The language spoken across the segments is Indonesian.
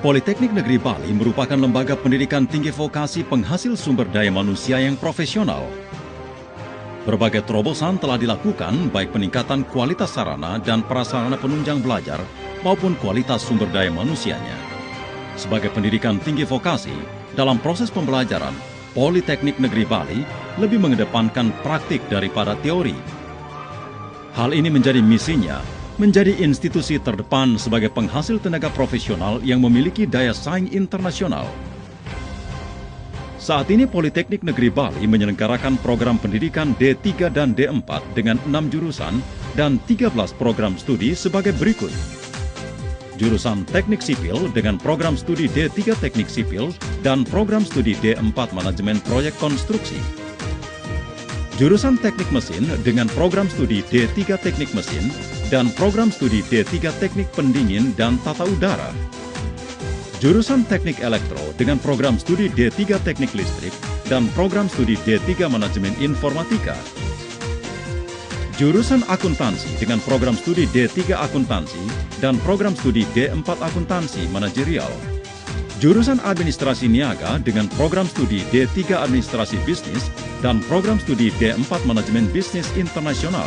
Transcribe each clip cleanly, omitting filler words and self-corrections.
Politeknik Negeri Bali merupakan lembaga pendidikan tinggi vokasi penghasil sumber daya manusia yang profesional. Berbagai terobosan telah dilakukan, baik peningkatan kualitas sarana dan prasarana penunjang belajar maupun kualitas sumber daya manusianya. Sebagai pendidikan tinggi vokasi, dalam proses pembelajaran, Politeknik Negeri Bali lebih mengedepankan praktik daripada teori. Hal ini menjadi misinya, menjadi institusi terdepan sebagai penghasil tenaga profesional yang memiliki daya saing internasional. Saat ini Politeknik Negeri Bali menyelenggarakan program pendidikan D3 dan D4 dengan 6 jurusan dan 13 program studi sebagai berikut. Jurusan Teknik Sipil dengan program studi D3 Teknik Sipil dan program studi D4 Manajemen Proyek Konstruksi. Jurusan Teknik Mesin dengan program studi D3 Teknik Mesin dan program studi D3 Teknik Pendingin dan Tata Udara. Jurusan Teknik Elektro dengan program studi D3 Teknik Listrik dan program studi D3 Manajemen Informatika. Jurusan Akuntansi dengan program studi D3 Akuntansi dan program studi D4 Akuntansi Manajerial. Jurusan Administrasi Niaga dengan program studi D3 Administrasi Bisnis dan program studi D4 Manajemen Bisnis Internasional.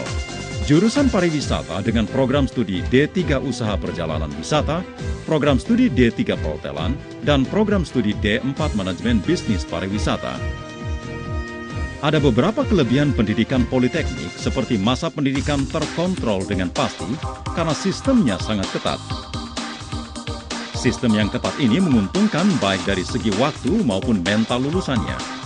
Jurusan Pariwisata dengan program studi D3 Usaha Perjalanan Wisata, program studi D3 Perhotelan, dan program studi D4 Manajemen Bisnis Pariwisata. Ada beberapa kelebihan pendidikan politeknik seperti masa pendidikan terkontrol dengan pasti karena sistemnya sangat ketat. Sistem yang ketat ini menguntungkan baik dari segi waktu maupun mental lulusannya.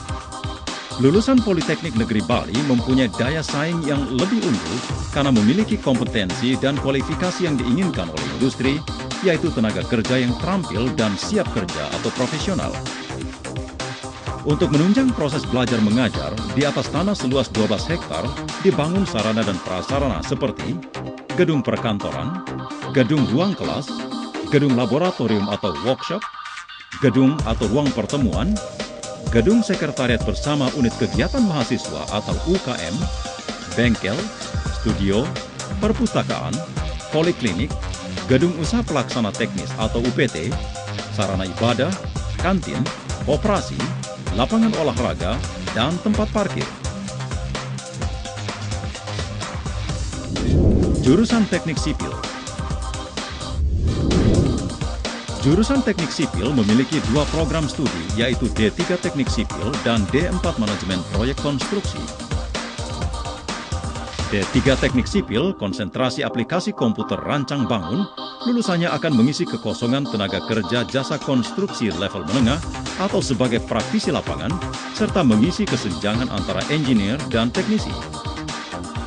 Lulusan Politeknik Negeri Bali mempunyai daya saing yang lebih unggul karena memiliki kompetensi dan kualifikasi yang diinginkan oleh industri, yaitu tenaga kerja yang terampil dan siap kerja atau profesional. Untuk menunjang proses belajar mengajar, di atas tanah seluas 12 hektar dibangun sarana dan prasarana seperti gedung perkantoran, gedung ruang kelas, gedung laboratorium atau workshop, gedung atau ruang pertemuan, gedung sekretariat bersama unit kegiatan mahasiswa atau UKM, bengkel, studio, perpustakaan, poliklinik, gedung usaha pelaksana teknis atau UPT, sarana ibadah, kantin, operasi, lapangan olahraga, dan tempat parkir. Jurusan Teknik Sipil. Jurusan Teknik Sipil memiliki dua program studi, yaitu D3 Teknik Sipil dan D4 Manajemen Proyek Konstruksi. D3 Teknik Sipil, konsentrasi aplikasi komputer rancang bangun, lulusannya akan mengisi kekosongan tenaga kerja jasa konstruksi level menengah atau sebagai praktisi lapangan, serta mengisi kesenjangan antara engineer dan teknisi.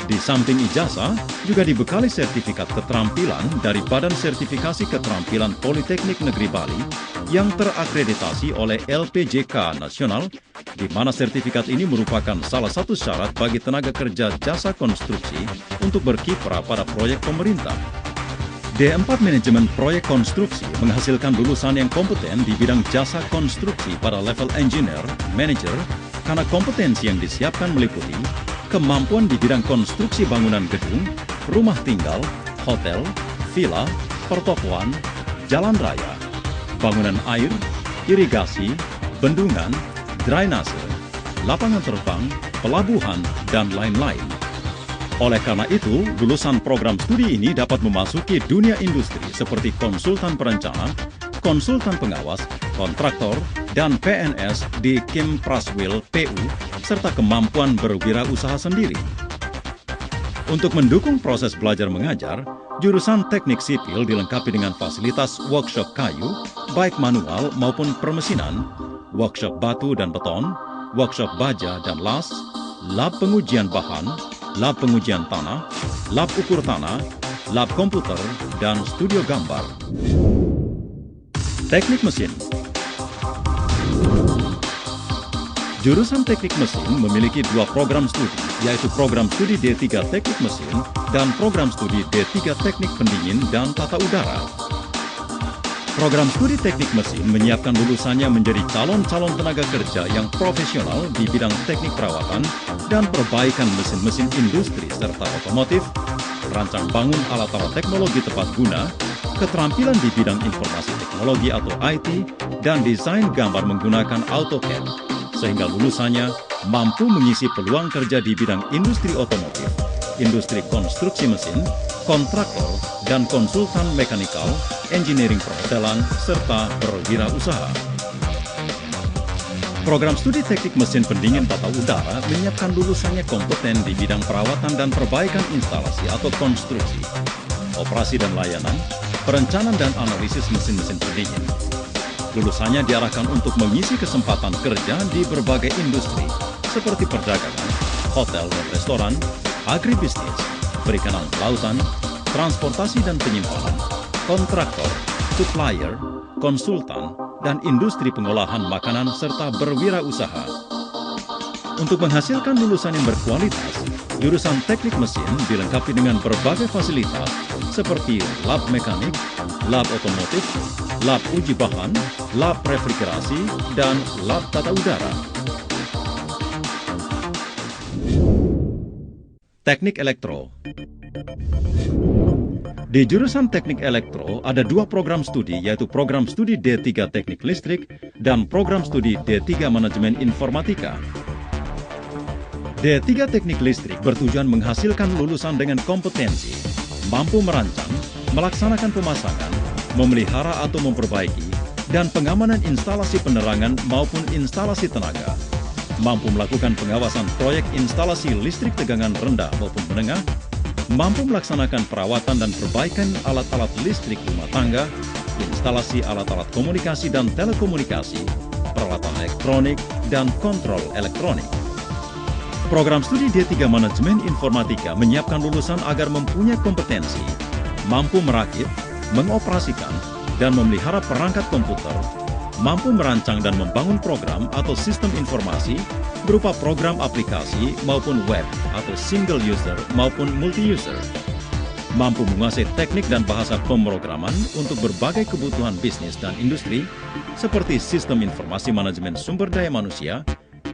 Di samping ijazah, juga dibekali sertifikat keterampilan dari Badan Sertifikasi Keterampilan Politeknik Negeri Bali yang terakreditasi oleh LPJK Nasional, di mana sertifikat ini merupakan salah satu syarat bagi tenaga kerja jasa konstruksi untuk berkiprah pada proyek pemerintah. D4 Manajemen Proyek Konstruksi menghasilkan lulusan yang kompeten di bidang jasa konstruksi pada level engineer, manager, karena kompetensi yang disiapkan meliputi kemampuan di bidang konstruksi bangunan gedung, rumah tinggal, hotel, villa, pertokoan, jalan raya, bangunan air, irigasi, bendungan, drainase, lapangan terbang, pelabuhan, dan lain-lain. Oleh karena itu, lulusan program studi ini dapat memasuki dunia industri seperti konsultan perencana, konsultan pengawas, kontraktor, dan PNS di Kim Praswil PU, serta kemampuan berwirausaha sendiri. Untuk mendukung proses belajar mengajar, jurusan Teknik Sipil dilengkapi dengan fasilitas workshop kayu, baik manual maupun permesinan, workshop batu dan beton, workshop baja dan las, lab pengujian bahan, lab pengujian tanah, lab ukur tanah, lab komputer, dan studio gambar. Teknik Mesin. Jurusan Teknik Mesin memiliki dua program studi, yaitu program studi D3 Teknik Mesin dan program studi D3 Teknik Pendingin dan Tata Udara. Program studi Teknik Mesin menyiapkan lulusannya menjadi calon-calon tenaga kerja yang profesional di bidang teknik perawatan dan perbaikan mesin-mesin industri serta otomotif, rancang bangun alat-alat teknologi tepat guna, keterampilan di bidang informasi teknologi atau IT, dan desain gambar menggunakan AutoCAD, sehingga lulusannya mampu mengisi peluang kerja di bidang industri otomotif, industri konstruksi mesin, kontraktor, dan konsultan mekanikal, engineering perhotelan, serta berwirausaha. Program studi teknik mesin pendingin tata udara menyiapkan lulusannya kompeten di bidang perawatan dan perbaikan instalasi atau konstruksi, operasi dan layanan, perencanaan dan analisis mesin-mesin pendingin. Lulusannya diarahkan untuk mengisi kesempatan kerja di berbagai industri seperti perdagangan, hotel dan restoran, agribisnis, perikanan kelautan, transportasi dan penyimpanan, kontraktor, supplier, konsultan, dan industri pengolahan makanan serta berwirausaha. Untuk menghasilkan lulusan yang berkualitas, jurusan teknik mesin dilengkapi dengan berbagai fasilitas seperti lab mekanik, lab otomotif, lab uji bahan, lab refrigerasi, dan lab tata udara. Teknik elektro. Di jurusan Teknik Elektro ada dua program studi, yaitu program studi D3 Teknik Listrik dan program studi D3 Manajemen Informatika. D3 Teknik Listrik bertujuan menghasilkan lulusan dengan kompetensi, mampu merancang, melaksanakan pemasangan, memelihara atau memperbaiki, dan pengamanan instalasi penerangan maupun instalasi tenaga, mampu melakukan pengawasan proyek instalasi listrik tegangan rendah maupun menengah, mampu melaksanakan perawatan dan perbaikan alat-alat listrik rumah tangga, instalasi alat-alat komunikasi dan telekomunikasi, peralatan elektronik, dan kontrol elektronik. Program studi D3 Manajemen Informatika menyiapkan lulusan agar mempunyai kompetensi, mampu merakit, mengoperasikan, dan memelihara perangkat komputer, mampu merancang dan membangun program atau sistem informasi berupa program aplikasi maupun web atau single user maupun multi-user, mampu menguasai teknik dan bahasa pemrograman untuk berbagai kebutuhan bisnis dan industri seperti sistem informasi manajemen sumber daya manusia,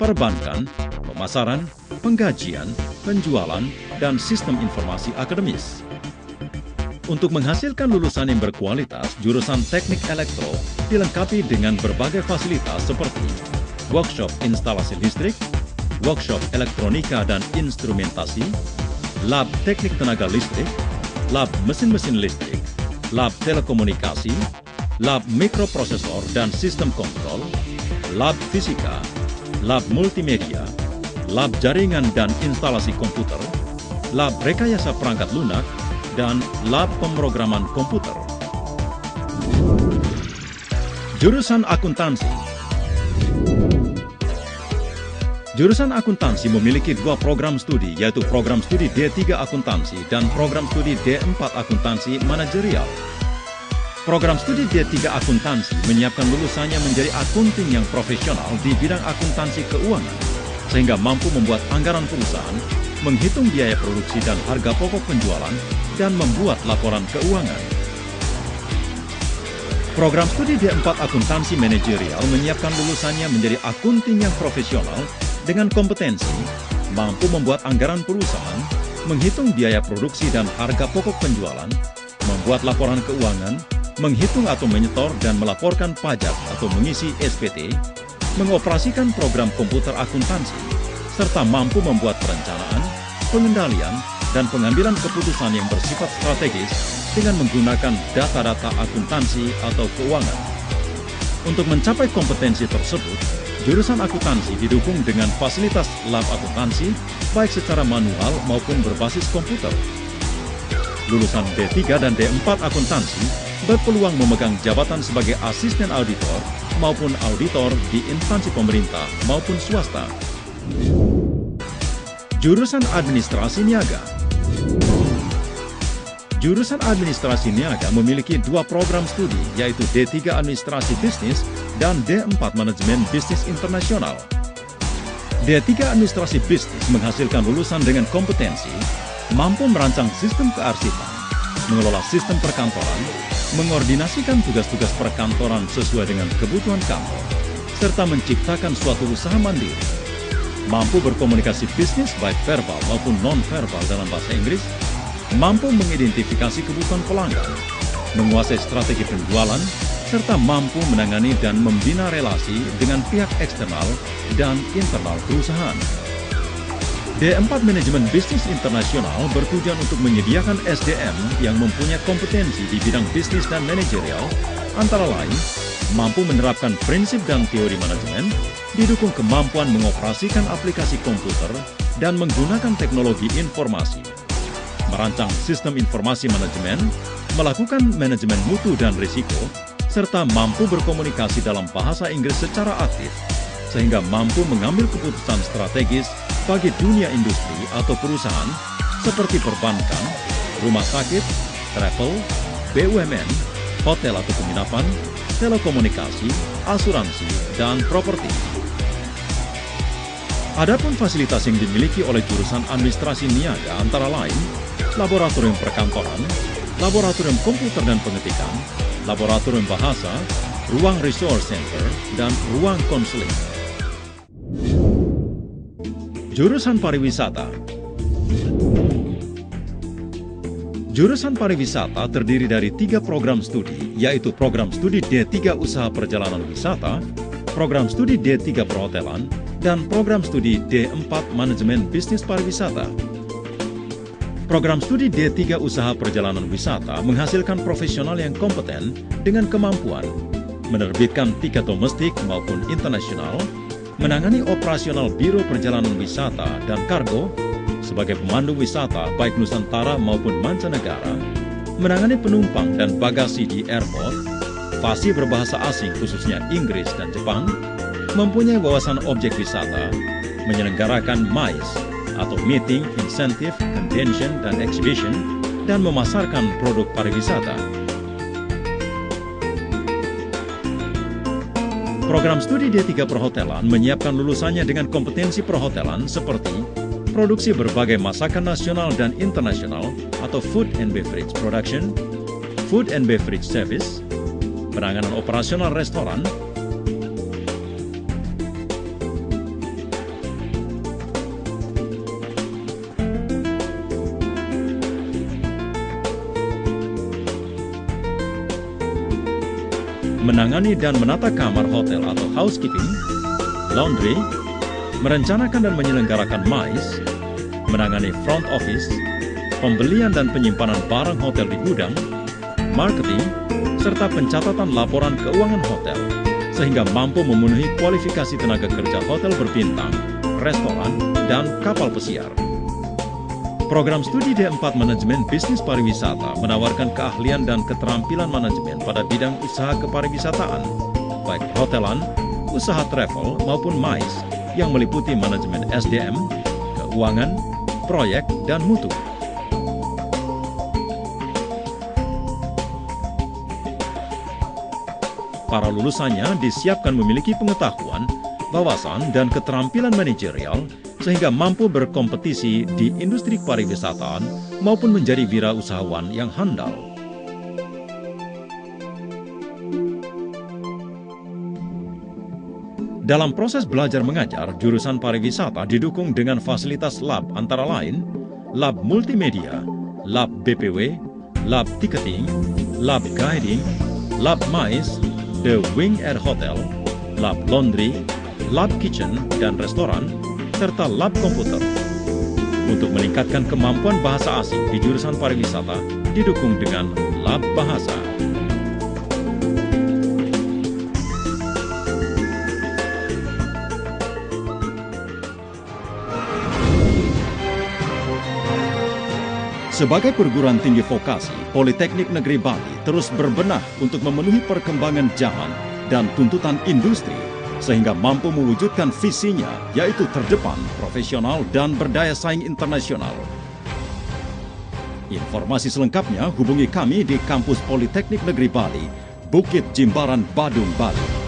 perbankan, pemasaran, penggajian, penjualan, dan sistem informasi akademis. Untuk menghasilkan lulusan yang berkualitas, jurusan Teknik Elektro dilengkapi dengan berbagai fasilitas seperti workshop instalasi listrik, workshop elektronika dan instrumentasi, lab teknik tenaga listrik, lab mesin-mesin listrik, lab telekomunikasi, lab mikroprosesor dan sistem kontrol, lab fisika, lab multimedia, lab jaringan dan instalasi komputer, lab rekayasa perangkat lunak, dan lab pemrograman komputer. Jurusan akuntansi. Jurusan akuntansi memiliki dua program studi, yaitu program studi D3 Akuntansi dan program studi D4 Akuntansi Manajerial. Program studi D3 Akuntansi menyiapkan lulusannya menjadi akunting yang profesional di bidang akuntansi keuangan, sehingga mampu membuat anggaran perusahaan, menghitung biaya produksi dan harga pokok penjualan, dan membuat laporan keuangan. Program studi D4 Akuntansi Manajerial menyiapkan lulusannya menjadi akunting yang profesional dengan kompetensi, mampu membuat anggaran perusahaan, menghitung biaya produksi dan harga pokok penjualan, membuat laporan keuangan, menghitung atau menyetor dan melaporkan pajak atau mengisi SPT, mengoperasikan program komputer akuntansi, serta mampu membuat perencanaan, pengendalian, dan pengambilan keputusan yang bersifat strategis dengan menggunakan data-data akuntansi atau keuangan. Untuk mencapai kompetensi tersebut, jurusan akuntansi didukung dengan fasilitas lab akuntansi, baik secara manual maupun berbasis komputer. Lulusan D3 dan D4 akuntansi berpeluang memegang jabatan sebagai asisten auditor maupun auditor di instansi pemerintah maupun swasta. Jurusan administrasi niaga. Jurusan administrasi niaga memiliki dua program studi, yaitu D3 Administrasi Bisnis dan D4 Manajemen Bisnis Internasional. D3 Administrasi Bisnis menghasilkan lulusan dengan kompetensi, mampu merancang sistem kearsipan, mengelola sistem perkantoran, mengordinasikan tugas-tugas perkantoran sesuai dengan kebutuhan kantor, serta menciptakan suatu usaha mandiri, mampu berkomunikasi bisnis baik verbal maupun non-verbal dalam bahasa Inggris, mampu mengidentifikasi kebutuhan pelanggan, menguasai strategi penjualan, serta mampu menangani dan membina relasi dengan pihak eksternal dan internal perusahaan. D4 Manajemen Bisnis Internasional bertujuan untuk menyediakan SDM yang mempunyai kompetensi di bidang bisnis dan manajerial, antara lain mampu menerapkan prinsip dan teori manajemen, didukung kemampuan mengoperasikan aplikasi komputer dan menggunakan teknologi informasi, merancang sistem informasi manajemen, melakukan manajemen mutu dan risiko, serta mampu berkomunikasi dalam bahasa Inggris secara aktif, sehingga mampu mengambil keputusan strategis bagi dunia industri atau perusahaan seperti perbankan, rumah sakit, travel, BUMN, hotel atau penginapan, telekomunikasi, asuransi, dan properti. Adapun fasilitas yang dimiliki oleh jurusan administrasi niaga antara lain laboratorium perkantoran, laboratorium komputer dan pengetikan, laboratorium bahasa, ruang resource center, dan ruang konseling. Jurusan pariwisata. Jurusan pariwisata terdiri dari 3 program studi, yaitu program studi D3 Usaha Perjalanan Wisata, program studi D3 Perhotelan, dan program studi D4 Manajemen Bisnis Pariwisata. Program studi D3 Usaha Perjalanan Wisata menghasilkan profesional yang kompeten dengan kemampuan menerbitkan tiket domestik maupun internasional, menangani operasional biro perjalanan wisata dan kargo sebagai pemandu wisata baik Nusantara maupun mancanegara, menangani penumpang dan bagasi di airport, fasih berbahasa asing khususnya Inggris dan Jepang, mempunyai wawasan objek wisata, menyelenggarakan MICE atau Meeting, Incentive, Convention, dan Exhibition, dan memasarkan produk pariwisata. Program studi D3 Perhotelan menyiapkan lulusannya dengan kompetensi perhotelan seperti produksi berbagai masakan nasional dan internasional atau Food and Beverage Production, Food and Beverage Service, penanganan operasional restoran, menangani dan menata kamar hotel atau housekeeping, laundry, merencanakan dan menyelenggarakan MICE, menangani front office, pembelian dan penyimpanan barang hotel di gudang, marketing, serta pencatatan laporan keuangan hotel, sehingga mampu memenuhi kualifikasi tenaga kerja hotel berbintang, restoran, dan kapal pesiar. Program studi D4 Manajemen Bisnis Pariwisata menawarkan keahlian dan keterampilan manajemen pada bidang usaha kepariwisataan, baik perhotelan, usaha travel, maupun MICE, yang meliputi manajemen SDM, keuangan, proyek, dan mutu. Para lulusannya disiapkan memiliki pengetahuan, wawasan, dan keterampilan manajerial sehingga mampu berkompetisi di industri pariwisataan maupun menjadi wirausahawan yang handal. Dalam proses belajar mengajar, jurusan pariwisata didukung dengan fasilitas lab antara lain lab multimedia, lab BPW, lab ticketing, lab guiding, lab MICE, The Wing Air Hotel, lab laundry, lab kitchen dan restoran, serta lab komputer. Untuk meningkatkan kemampuan bahasa asing di jurusan pariwisata didukung dengan lab bahasa. Sebagai perguruan tinggi vokasi, Politeknik Negeri Bali terus berbenah untuk memenuhi perkembangan zaman dan tuntutan industri, sehingga mampu mewujudkan visinya, yaitu terdepan, profesional, dan berdaya saing internasional. Informasi selengkapnya hubungi kami di Kampus Politeknik Negeri Bali, Bukit Jimbaran, Badung, Bali.